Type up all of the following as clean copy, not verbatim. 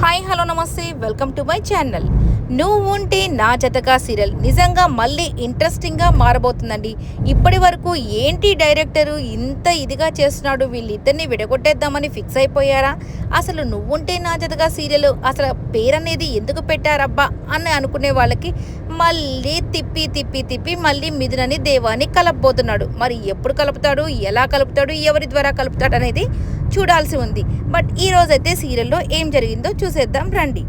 Hi hello నమస్తే, welcome to my channel. నువ్వు ఉంటే నా జతగా సీరియల్ నిజంగా మళ్ళీ ఇంట్రెస్టింగ్గా మారబోతుందండి. ఇప్పటి వరకు ఏంటి డైరెక్టరు ఇంత ఇదిగా చేస్తున్నాడు, వీళ్ళిద్దరిని విడగొట్టేద్దామని ఫిక్స్ అయిపోయారా? అసలు నువ్వుంటే నా జతగా సీరియల్ అసలు పేరు అనేది ఎందుకు పెట్టారబ్బా అని అనుకునే వాళ్ళకి మళ్ళీ తిప్పి తిప్పి తిప్పి మళ్ళీ మిథునని దేవాని కలపబోతున్నాడు. మరి ఎప్పుడు కలుపుతాడు, ఎలా కలుపుతాడు, ఎవరి ద్వారా కలుపుతాడు అనేది చూడాల్సి ఉంది. బట్ ఈ రోజైతే సీరియల్లో ఏం జరిగిందో చూసేద్దాం రండి.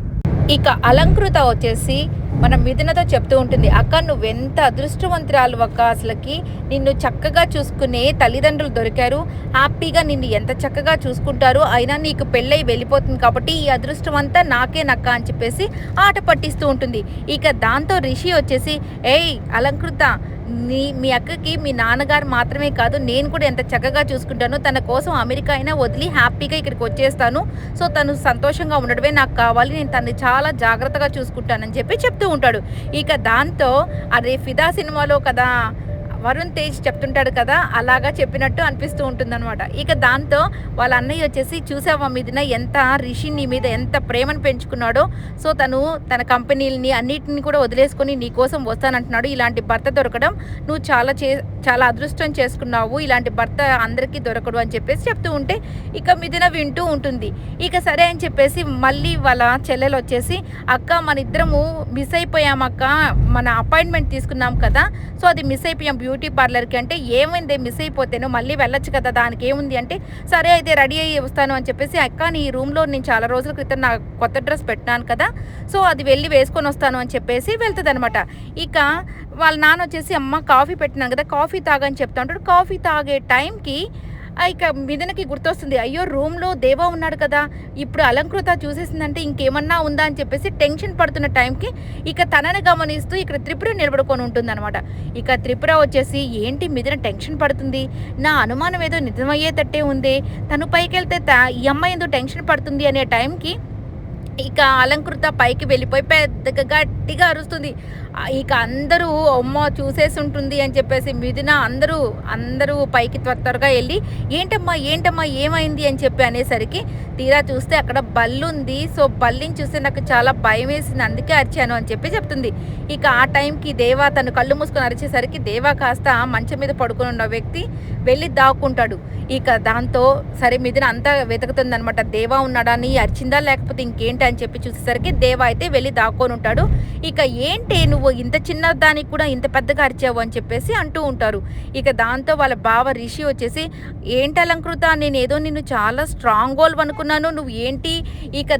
ఇక అలంకృత వచ్చేసి మన మిథునతో చెప్తూ ఉంటుంది, అక్క నువ్వెంత అదృష్టవంతురాలు అక్క, అసలుకి నిన్ను చక్కగా చూసుకునే తల్లిదండ్రులు దొరికారు, హ్యాపీగా నిన్ను ఎంత చక్కగా చూసుకుంటారు, అయినా నీకు పెళ్ళై వెళ్ళిపోతుంది కాబట్టి ఈ అదృష్టం అంతా నాకేనక్క అని చెప్పేసి ఆట పట్టిస్తూ ఉంటుంది. ఇక దాంతో రిషి వచ్చేసి, ఏయ్ అలంకృత, మీ అక్కకి మీ నాన్నగారు మాత్రమే కాదు, నేను కూడా ఎంత చక్కగా చూసుకుంటాను, తన కోసం అమెరికా అయినా వదిలి హ్యాపీగా ఇక్కడికి వచ్చేస్తాను, సో తను సంతోషంగా ఉండడమే నాకు కావాలి, నేను తనని చాలా జాగ్రత్తగా చూసుకుంటానని చెప్పి చెప్తూ ఉంటాడు. ఇక దాంతో అదే ఫిదా సినిమాలో కదా వరుణ్ తేజ్ చెప్తుంటాడు కదా, అలాగా చెప్పినట్టు అనిపిస్తూ ఉంటుందన్నమాట. ఇక దాంతో వాళ్ళ అన్నయ్య వచ్చేసి, చూసావా మిథున ఎంత రిషి నీ మీద ఎంత ప్రేమను పెంచుకున్నాడో, సో తను తన కంపెనీలని అన్నిటిని కూడా వదిలేసుకొని నీ కోసం వస్తానంటున్నాడు, ఇలాంటి భర్త దొరకడం నువ్వు చాలా అదృష్టం చేసుకున్నావు, ఇలాంటి భర్త అందరికీ దొరకడు అని చెప్పేసి చెప్తూ ఉంటే ఇక మిథున వింటూ ఉంటుంది. ఇక సరే అని చెప్పేసి మళ్ళీ వాళ్ళ చెల్లెలు వచ్చేసి, అక్క మన ఇద్దరము మిస్ అయిపోయాం అక్క, మన అపాయింట్మెంట్ తీసుకున్నాం కదా, సో అది మిస్ అయిపోయాం బ్యూటీ పార్లర్కి. అంటే ఏమైంది మిస్ అయిపోతేను, మళ్ళీ వెళ్ళొచ్చు కదా, దానికి ఏముంది అంటే, సరే అయితే రెడీ అయ్యి వస్తాను అని చెప్పేసి, అక్క నీ రూమ్లో నేను చాలా రోజుల క్రితం నా కొత్త డ్రెస్ పెట్టినాను కదా, సో అది వెళ్ళి వేసుకొని వస్తాను అని చెప్పేసి వెళ్తుంది అనమాట. ఇక వాళ్ళ నాన్న వచ్చేసి, అమ్మ కాఫీ పెట్టినాను కదా, కాఫీ తాగని చెప్తా ఉంటాడు. కాఫీ తాగే టైంకి ఇక మిథునకి గుర్తొస్తుంది, అయ్యో రూమ్లో దేవా ఉన్నాడు కదా, ఇప్పుడు అలంకృత చూసేసిందంటే ఇంకేమన్నా ఉందా అని చెప్పేసి టెన్షన్ పడుతున్న టైంకి ఇక తనని గమనిస్తూ ఇక్కడ త్రిపుర నిలబడుకొని ఉంటుందన్నమాట. ఇక త్రిపుర వచ్చేసి, ఏంటి మిథున టెన్షన్ పడుతుంది, నా అనుమానం ఏదో నిజమయ్యేటట్టే ఉంది, తను పైకి వెళ్తే ఈ అమ్మాయి ఎందుకు టెన్షన్ పడుతుంది అనే టైంకి ఇక అలంకృత పైకి వెళ్ళిపోయి పెద్దగా గట్టిగా అరుస్తుంది. ఇక అందరూ అమ్మ చూసేసి ఉంటుంది అని చెప్పేసి మిథున అందరూ పైకి త్వరగా వెళ్ళి, ఏంటమ్మా ఏమైంది అని చెప్పి అనేసరికి తీరా చూస్తే అక్కడ బల్లు ఉంది, సో బల్లిని చూస్తే నాకు చాలా భయం వేసింది, అందుకే అరిచాను అని చెప్పి చెప్తుంది. ఇక ఆ టైంకి దేవా తను కళ్ళు మూసుకొని అరిచేసరికి దేవా కాస్త మంచం మీద పడుకుని ఉన్న వ్యక్తి వెళ్ళి దాక్కుంటాడు. ఇక దాంతో సరే మిథున అంతా వెతుకుతుంది అనమాట, దేవా ఉన్నాడని, అరిచిందా లేకపోతే ఇంకేంటి అని చెప్పి చూసేసరికి దేవా అయితే వెళ్ళి దాక్కొని ఉంటాడు. ఇక ఏంటి నువ్వు ఇంత చిన్న దానికి కూడా ఇంత పెద్దగా అరిచావు అని చెప్పేసి అంటూ ఉంటారు. ఇక దాంతో వాళ్ళ బావ రిషి వచ్చేసి, ఏంటి అలంకృత, నేను ఏదో నిన్ను చాలా స్ట్రాంగ్ గోల్ అనుకున్నాను, నువ్వు ఏంటి ఇక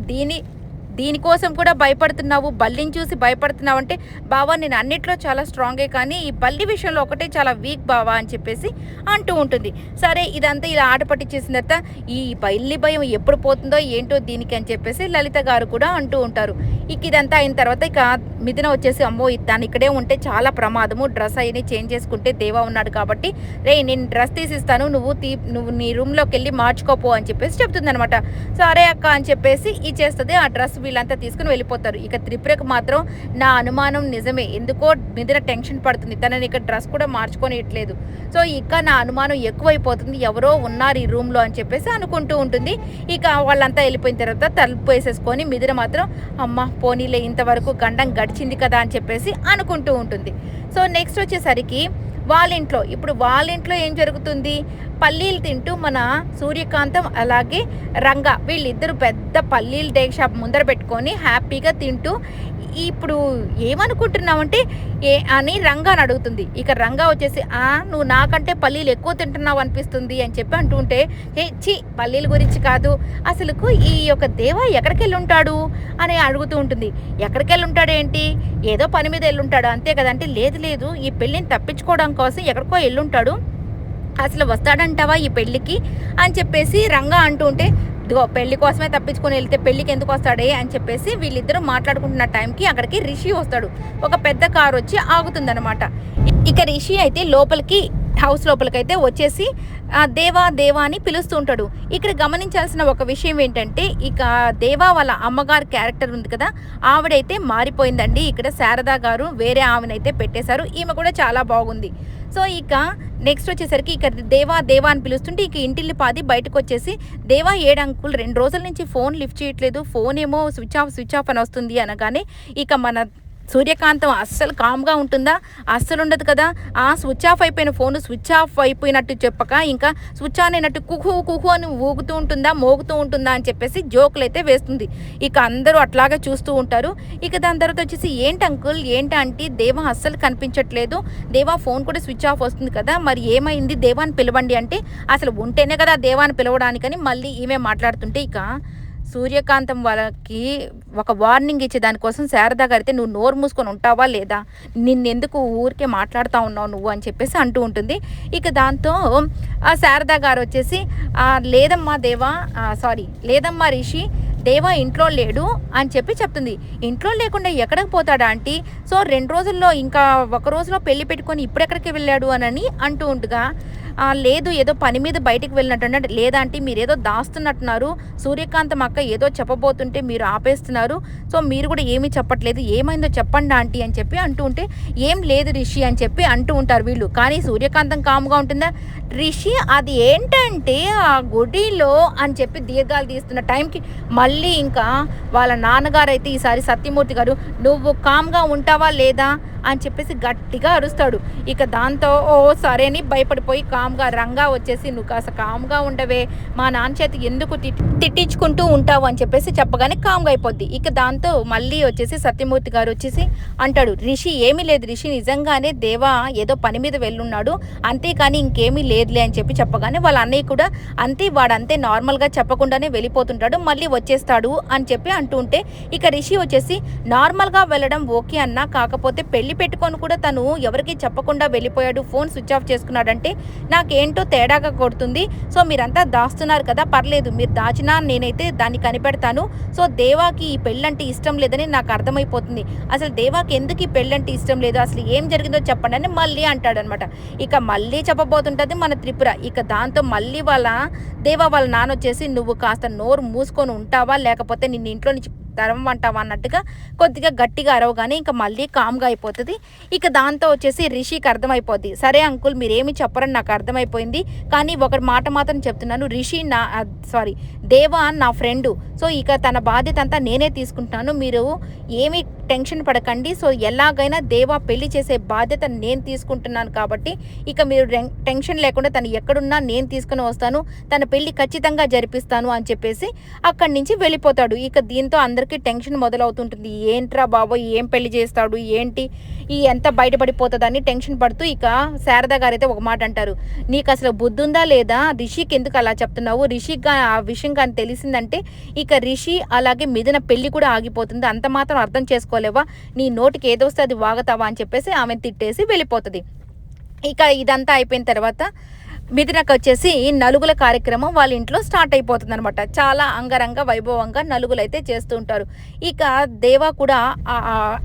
దీనికోసం కూడా భయపడుతున్నావు, బల్లిని చూసి భయపడుతున్నావు అంటే, బావా నేను అన్నిట్లో చాలా స్ట్రాంగే కానీ ఈ బల్లి విషయంలో ఒకటే చాలా వీక్ బావా అని చెప్పేసి అంటూ ఉంటుంది. సరే ఇదంతా ఇలా ఆట పట్టించేసిన తర్వాత ఈ బల్లి భయం ఎప్పుడు పోతుందో ఏంటో దీనికి అని చెప్పేసి లలిత గారు కూడా అంటూ ఉంటారు. ఇక ఇదంతా అయిన తర్వాత ఇక మిథున వచ్చేసి, అమ్మో తను ఇక్కడే ఉంటే చాలా ప్రమాదము, డ్రెస్ అయ్యి చేంజ్ చేసుకుంటే దేవా ఉన్నాడు కాబట్టి నేను డ్రెస్ తీసిస్తాను, నువ్వు నీ రూమ్లోకి వెళ్ళి మార్చుకోపో అని చెప్పేసి చెప్తుంది అనమాట. సరే అక్క అని చెప్పేసి ఇచ్చేస్తుంది. ఆ డ్రెస్ వీళ్ళంతా తీసుకుని వెళ్ళిపోతారు. ఇక త్రిపురకు మాత్రం నా అనుమానం నిజమే, ఎందుకో మిథున టెన్షన్ పడుతుంది, తనని ఇక డ్రెస్ కూడా మార్చుకొని ఇట్లేదు, సో ఇక నా అనుమానం ఎక్కువైపోతుంది, ఎవరో ఉన్నారు ఈ రూమ్లో అని చెప్పేసి అనుకుంటూ ఉంటుంది. ఇక వాళ్ళంతా వెళ్ళిపోయిన తర్వాత తలుపు వేసేసుకొని మిథున మాత్రం, అమ్మ పోనీలే ఇంతవరకు గండం గడిచింది కదా అని చెప్పేసి అనుకుంటూ ఉంటుంది. సో నెక్స్ట్ వచ్చేసరికి వాళ్ళ ఇంట్లో ఏం జరుగుతుంది, పల్లీలు తింటూ మన సూర్యకాంతం అలాగే రంగా వీళ్ళిద్దరూ పెద్ద పల్లీలు డేక్ షాప్ ముందర పెట్టుకొని హ్యాపీగా తింటూ, ఇప్పుడు ఏమనుకుంటున్నావంటే అని రంగాని అడుగుతుంది. ఇక రంగా వచ్చేసి, నువ్వు నాకంటే పల్లీలు ఎక్కువ తింటున్నావు అనిపిస్తుంది అని చెప్పి అంటూ ఉంటే, పల్లీల గురించి కాదు, అసలుకు ఈ యొక్క దేవా ఎక్కడికి వెళ్ళి ఉంటాడు అని అడుగుతూ ఉంటుంది. ఎక్కడికి వెళ్ళి ఉంటాడేంటి, ఏదో పని మీద వెళ్ళుంటాడు అంతే కదంటే, లేదు ఈ పెళ్ళిని తప్పించుకోవడం కోసం ఎక్కడికో వెళ్ళుంటాడు, అసలు వస్తాడంటావా ఈ పెళ్ళికి అని చెప్పేసి రంగా అంటూ ఉంటే, ఇదిగో పెళ్లి కోసమే తప్పించుకొని వెళ్తే పెళ్ళికి ఎందుకు వస్తాడే అని చెప్పేసి వీళ్ళిద్దరూ మాట్లాడుకుంటున్న టైంకి అక్కడికి రిషి వస్తాడు. ఒక పెద్ద కారు వచ్చి ఆగుతుందన్నమాట. ఇక రిషి అయితే లోపలికి హౌస్ లోపలికైతే వచ్చేసి దేవా దేవా అని పిలుస్తూ ఉంటాడు. ఇక్కడ గమనించాల్సిన ఒక విషయం ఏంటంటే, ఇక దేవా వాళ్ళ అమ్మగారు క్యారెక్టర్ ఉంది కదా, ఆవిడైతే మారిపోయిందండి. ఇక్కడ శారదా గారు వేరే ఆమెనైతే పెట్టేశారు. ఈమె కూడా చాలా బాగుంది. సో ఇక నెక్స్ట్ వచ్చేసరికి ఇక దేవా దేవా అని పిలుస్తుంటే ఇక ఇంటిల్లి పాది బయటకు వచ్చేసి, దేవా ఏడు అంకుల్ 2 రోజుల నుంచి ఫోన్ లిఫ్ట్ చేయట్లేదు, ఫోన్ ఏమో స్విచ్ ఆఫ్ అని వస్తుంది అనగానే ఇక మన సూర్యకాంతం అస్సలు కామ్గా ఉంటుందా? అస్సలు ఉండదు కదా. స్విచ్ ఆఫ్ అయిపోయిన ఫోను స్విచ్ ఆఫ్ అయిపోయినట్టు చెప్పక ఇంకా స్విచ్ ఆన్ అయినట్టు కుహు కుహు అని ఊగుతూ ఉంటుందా, మోగుతూ ఉంటుందా అని చెప్పేసి జోకులు అయితే వేస్తుంది. ఇక అందరూ అట్లాగే చూస్తూ ఉంటారు. ఇక దాని తర్వాత వచ్చేసి, ఏంటి అంకుల్, ఏంటి ఆంటీ, దేవా అస్సలు కనిపించట్లేదు, దేవా ఫోన్ కూడా స్విచ్ ఆఫ్ వస్తుంది కదా, మరి ఏమైంది, దేవాని పిలవండి అంటే, అసలు ఉంటేనే కదా దేవాని పిలవడానికని మళ్ళీ ఈమె మాట్లాడుతుంటే ఇక సూర్యకాంతం వాళ్ళకి ఒక వార్నింగ్ ఇచ్చే దానికోసం శారదా గారు అయితే, నువ్వు నోరు మూసుకొని ఉంటావా లేదా, నిన్నెందుకు ఊరికే మాట్లాడుతూ ఉన్నావు నువ్వు అని చెప్పేసి అంటూ ఉంటుంది. ఇక దాంతో ఆ శారదా గారు వచ్చేసి, లేదమ్మా దేవా, లేదమ్మా రిషి, దేవా ఇంట్లో లేడు అని చెప్పి చెప్తుంది. ఇంట్లో లేకుండా ఎక్కడికి పోతాడా ఆంటీ? సో 2 రోజుల్లో ఇంకా ఒక రోజులో పెళ్లి పెట్టుకొని ఇప్పుడెక్కడికి వెళ్ళాడు అని అంటూ ఉంటుగా, లేదు ఏదో పని మీద బయటికి వెళ్ళినట్టు. లేదంటే మీరు ఏదో దాస్తున్నట్టున్నారు, సూర్యకాంతం అక్క ఏదో చెప్పబోతుంటే మీరు ఆపేస్తున్నారు, సో మీరు కూడా ఏమీ చెప్పట్లేదు, ఏమైందో చెప్పండి ఆంటీ అని చెప్పి అంటూ ఉంటే, ఏం లేదు రిషి అని చెప్పి అంటూ ఉంటారు వీళ్ళు. కానీ సూర్యకాంతం కాముగా ఉంటుందా? రిషి అది ఏంటంటే ఆ గుడిలో అని చెప్పి దీర్ఘాలు తీస్తున్న టైంకి మళ్ళీ ఇంకా వాళ్ళ నాన్నగారు అయితే ఈసారి సత్యమూర్తి గారు, నువ్వు కామ్గా ఉంటావా లేదా అని చెప్పేసి గట్టిగా అరుస్తాడు. ఇక దాంతో సరే అని భయపడిపోయి కామ్గా రంగా వచ్చేసి, నువ్వు కాస్త కామ్గా ఉండవే, మా నాన్న చేతి ఎందుకు తిట్టించుకుంటూ ఉంటావు అని చెప్పేసి చెప్పగానే కామ్గా అయిపోద్ది. ఇక దాంతో మళ్ళీ వచ్చేసి సత్యమూర్తి గారు వచ్చేసి అంటాడు, రిషి ఏమీ లేదు రిషి, నిజంగానే దేవా ఏదో పని మీద వెళ్ళున్నాడు, అంతేకాని ఇంకేమీ లేదులే అని చెప్పి చెప్పగానే వాళ్ళ అన్నయ్య కూడా అంతే, వాడంతే నార్మల్గా చెప్పకుండానే వెళ్ళిపోతుంటాడు, మళ్ళీ వచ్చేస్తాడు అని చెప్పి అంటూ ఉంటే ఇక రిషి వచ్చేసి, నార్మల్గా వెళ్ళడం ఓకే అన్నా, కాకపోతే పెళ్లి పెట్టుకొని కూడా తను ఎవరికి చెప్పకుండా వెళ్ళిపోయాడు, ఫోన్ స్విచ్ ఆఫ్ చేసుకున్నాడంటే నాకేంటో తేడాగా కొడుతుంది. సో మీరంతా దాస్తున్నారు కదా, పర్లేదు మీరు దాచినా నేనైతే దాన్ని కనిపెడతాను. సో దేవాకి ఈ పెళ్ళంటే ఇష్టం లేదని నాకు అర్థమైపోతుంది. అసలు దేవాకి ఎందుకు ఈ పెళ్ళంటే ఇష్టం లేదు, అసలు ఏం జరిగిందో చెప్పండి అని మళ్ళీ అంటాడనమాట. ఇక మళ్ళీ చెప్పబోతుంటుంది మన త్రిపుర. ఇక దాంతో మళ్ళీ దేవా వాళ్ళ నాన్న వచ్చేసి, నువ్వు కాస్త నోరు మూసుకొని ఉంటావా, లేకపోతే నిన్ను ఇంట్లో నుంచి తరమంటావా అన్నట్టుగా కొద్దిగా గట్టిగా అరవగానే ఇంకా మళ్ళీ కామ్గా అయిపోతుంది. ఇక దాంతో వచ్చేసి రిషికి అర్థమైపోద్ది, సరే అంకుల్ మీరేమి చెప్పరని నాకు అర్థమైపోయింది, కానీ ఒక మాట మాత్రం చెప్తున్నాను, రిషి దేవా నా ఫ్రెండు, సో ఇక తన బాధ్యత అంతా నేనే తీసుకుంటున్నాను, మీరు ఏమీ టెన్షన్ పడకండి. సో ఎలాగైనా దేవా పెళ్లి చేసే బాధ్యత నేను తీసుకుంటున్నాను కాబట్టి ఇక మీరు టెన్షన్ లేకుండా తను ఎక్కడున్నా నేను తీసుకుని వస్తాను, తన పెళ్లి ఖచ్చితంగా జరిపిస్తాను అని చెప్పేసి అక్కడి నుంచి వెళ్ళిపోతాడు. ఇక దీంతో అందరికీ టెన్షన్ మొదలవుతుంటుంది, ఏంట్రా బాబు ఏం పెళ్లి చేస్తాడు ఏంటి, ఎంత బయటపడిపోతుందని టెన్షన్ పడుతూ ఇక శారదా గారు అయితే ఒక మాట అంటారు, నీకు అసలు బుద్ధి ఉందా లేదా, రిషికి ఎందుకు అలా చెప్తున్నావు, రిషికి ఆ విషయం కానీ తెలిసిందంటే ఇక రిషి అలాగే మిథున పెళ్లి కూడా ఆగిపోతుంది, అంత మాత్రం అర్థం చేసుకోలేవా, నీ నోటికి ఏదొస్తే అది వాగతావా అని చెప్పేసి ఆమెను తిట్టేసి వెళ్ళిపోతుంది. ఇక ఇదంతా అయిపోయిన తర్వాత మిథునకు వచ్చేసి నలుగుల కార్యక్రమం వాళ్ళ ఇంట్లో స్టార్ట్ అయిపోతుంది అనమాట. చాలా అంగరంగ వైభవంగా నలుగులు అయితే చేస్తూ ఉంటారు. ఇక దేవా కూడా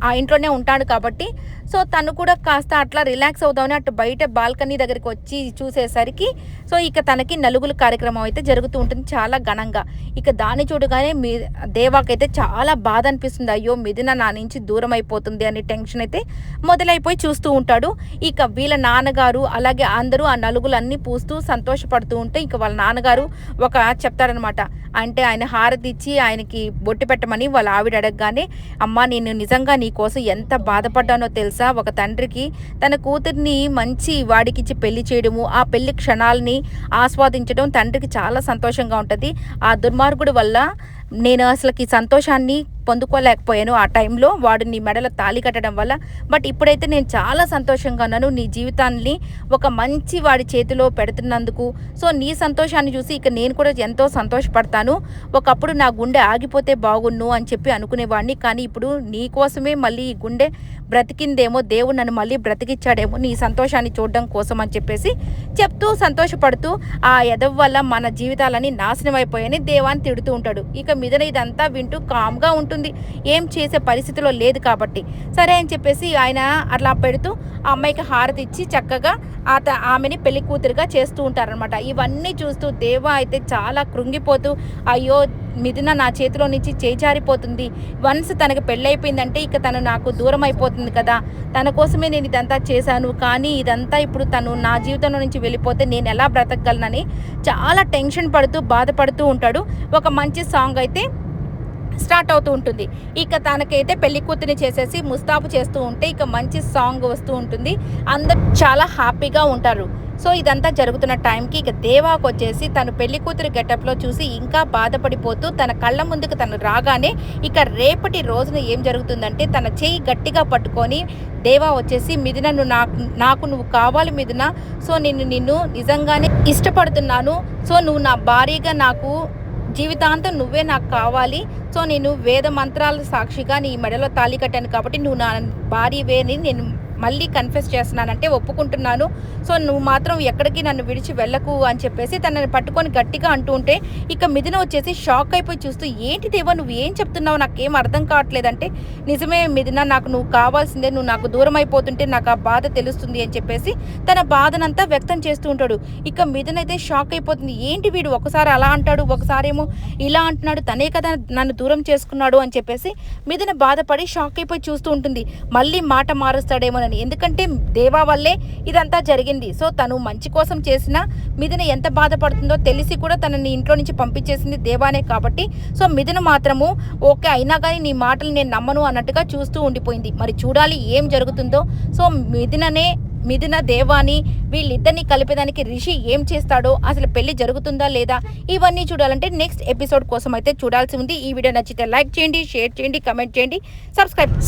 ఆ ఇంట్లోనే ఉంటాడు కాబట్టి సో తను కూడా కాస్త అట్లా రిలాక్స్ అవుదామని అటు బయట బాల్కనీ దగ్గరికి వచ్చి చూసేసరికి సో ఇక తనకి నలుగుల కార్యక్రమం అయితే జరుగుతూ ఉంటుంది చాలా ఘనంగా. ఇక దాన్ని చూడగానే దేవాకైతే చాలా బాధ అనిపిస్తుంది, అయ్యో మిథున నా నుంచి దూరం అయిపోతుంది అని టెన్షన్ అయితే మొదలైపోయి చూస్తూ ఉంటాడు. ఇక వీళ్ళ నాన్నగారు అలాగే అందరూ ఆ నలుగులన్నీ పూస్తూ సంతోషపడుతూ ఉంటే ఇక వాళ్ళ నాన్నగారు ఒక చెప్తారనమాట, అంటే ఆయన హారతి ఇచ్చి ఆయనకి బొట్టు పెట్టమని వాళ్ళ ఆవిడ అడగగానే, అమ్మ నేను నిజంగా నీ కోసం ఎంత బాధపడ్డానో తెలుసా, ఒక తండ్రికి తన కూతుర్ని మంచి వాడికిచ్చి పెళ్లి చేయడము, ఆ పెళ్లి క్షణాలని ఆస్వాదించడం తండ్రికి చాలా సంతోషంగా ఉంటుంది. ఆ దుర్మార్గుడు వల్ల నేను అసలుకి సంతోషాన్ని పొందుకోలేకపోయాను ఆ టైంలో, వాడు నీ మెడలో తాళి కట్టడం వల్ల. బట్ ఇప్పుడైతే నేను చాలా సంతోషంగా ఉన్నాను, నీ జీవితాన్ని ఒక మంచి వాడి చేతిలో పెడుతున్నందుకు. సో నీ సంతోషాన్ని చూసి ఇక నేను కూడా ఎంతో సంతోషపడతాను. ఒకప్పుడు నా గుండె ఆగిపోతే బాగున్ను అని చెప్పి అనుకునేవాడిని, కానీ ఇప్పుడు నీ కోసమే మళ్ళీ ఈ గుండె బ్రతికిందేమో దేవుడు నన్ను మళ్ళీ బ్రతికిచ్చాడేమో నీ సంతోషాన్ని చూడడం కోసం అని చెప్పేసి చెప్తూ సంతోషపడుతూ ఆ ఎదవ వల్ల మన జీవితాలని నాశనం అయిపోయాయని దేవాన్ని తిడుతూ ఉంటాడు. ఇక మిథున ఇదంతా వింటూ కామ్గా ఉంటుంది, ఏం చేసే పరిస్థితిలో లేదు కాబట్టి. సరే అని చెప్పేసి ఆయన అట్లా పెడుతూ ఆ అమ్మాయికి హారతి ఇచ్చి చక్కగా ఆమెని పెళ్లి కూతురుగా చేస్తూ ఉంటారనమాట. ఇవన్నీ చూస్తూ దేవా అయితే చాలా కృంగిపోతూ అయ్యో మిథున నా చేతిలో నుంచి చేజారిపోతుంది, వన్స్ తనకు పెళ్ళైపోయిందంటే ఇక తను నాకు దూరం అయిపోతుంది కదా, తన కోసమే నేను ఇదంతా చేశాను, కానీ ఇదంతా ఇప్పుడు తను నా జీవితంలో నుంచి వెళ్ళిపోతే నేను ఎలా బ్రతకగలనని చాలా టెన్షన్ పడుతూ బాధపడుతూ ఉంటాడు. ఒక మంచి సాంగ్ అయితే స్టార్ట్ అవుతూ ఉంటుంది. ఇక తనకైతే పెళ్లి కూతురిని చేసేసి ముస్తాబు చేస్తూ ఉంటే ఇక మంచి సాంగ్ వస్తూ ఉంటుంది, అందరూ చాలా హ్యాపీగా ఉంటారు. సో ఇదంతా జరుగుతున్న టైంకి ఇక దేవాకు వచ్చేసి తను పెళ్లి కూతురు గెటప్లో చూసి ఇంకా బాధపడిపోతూ తన కళ్ళ ముందుకు తను రాగానే ఇక రేపటి రోజున ఏం జరుగుతుందంటే తన చెయ్యి గట్టిగా పట్టుకొని దేవా వచ్చేసి మిథున నాకు నువ్వు కావాలి మిథున, సో నిన్ను నిజంగానే ఇష్టపడుతున్నాను, సో నువ్వు నా భార్యగా నాకు జీవితాంతం నువ్వే నాకు కావాలి, సో నేను వేద మంత్రాల సాక్షిగా నీ మెడలో తాళి కట్టాను కాబట్టి నువ్వు నా భార్యవేని నేను మళ్ళీ కన్ఫెస్ చేస్తున్నానంటే ఒప్పుకుంటున్నాను, సో నువ్వు మాత్రం ఎక్కడికి నన్ను విడిచి వెళ్ళకు అని చెప్పేసి తనని పట్టుకొని గట్టిగా అంటూ ఉంటే ఇక మిథున వచ్చేసి షాక్ అయిపోయి చూస్తూ ఏంటి దేవా నువ్వు ఏం చెప్తున్నావు, నాకేం అర్థం కావట్లేదంటే నిజమే మిథున, నాకు నువ్వు కావాల్సిందే, నువ్వు నాకు దూరం అయిపోతుంటే నాకు ఆ బాధ తెలుస్తుంది అని చెప్పేసి తన బాధనంతా వ్యక్తం చేస్తూ ఉంటాడు. ఇక మిథున అయితే షాక్ అయిపోతుంది, ఏంటి వీడు ఒకసారి అలా అంటాడు, ఒకసారేమో ఇలా అంటున్నాడు, తనే కదా నన్ను దూరం చేసుకున్నాడు అని చెప్పేసి మిథున బాధపడి షాక్ అయిపోయి చూస్తూ ఉంటుంది. మళ్ళీ మాట మారుస్తాడేమోనని, ఎందుకంటే దేవా వల్లే ఇదంతా జరిగింది. సో తను మంచి కోసం చేసిన మిథున ఎంత బాధపడుతుందో తెలిసి కూడా తనని ఇంట్లో నుంచి పంపించేసింది దేవానే కాబట్టి సో మిథున మాత్రము ఓకే అయినా కానీ నీ మాటలు నేను నమ్మను అన్నట్టుగా చూస్తూ ఉండిపోయింది. మరి చూడాలి ఏం జరుగుతుందో. సో మిథున దేవాని వీళ్ళిద్దరిని కలిపేదానికి రిషి ఏం చేస్తాడో, అసలు పెళ్లి జరుగుతుందా లేదా, ఇవన్నీ చూడాలంటే నెక్స్ట్ ఎపిసోడ్ కోసం అయితే చూడాల్సి ఉంది. ఈ వీడియో నచ్చితే లైక్ చేయండి, షేర్ చేయండి, కమెంట్ చేయండి,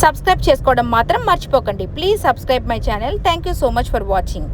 సబ్స్క్రైబ్ చేసుకోవడం మాత్రం మర్చిపోకండి. Please subscribe my channel. Thank you so much for watching.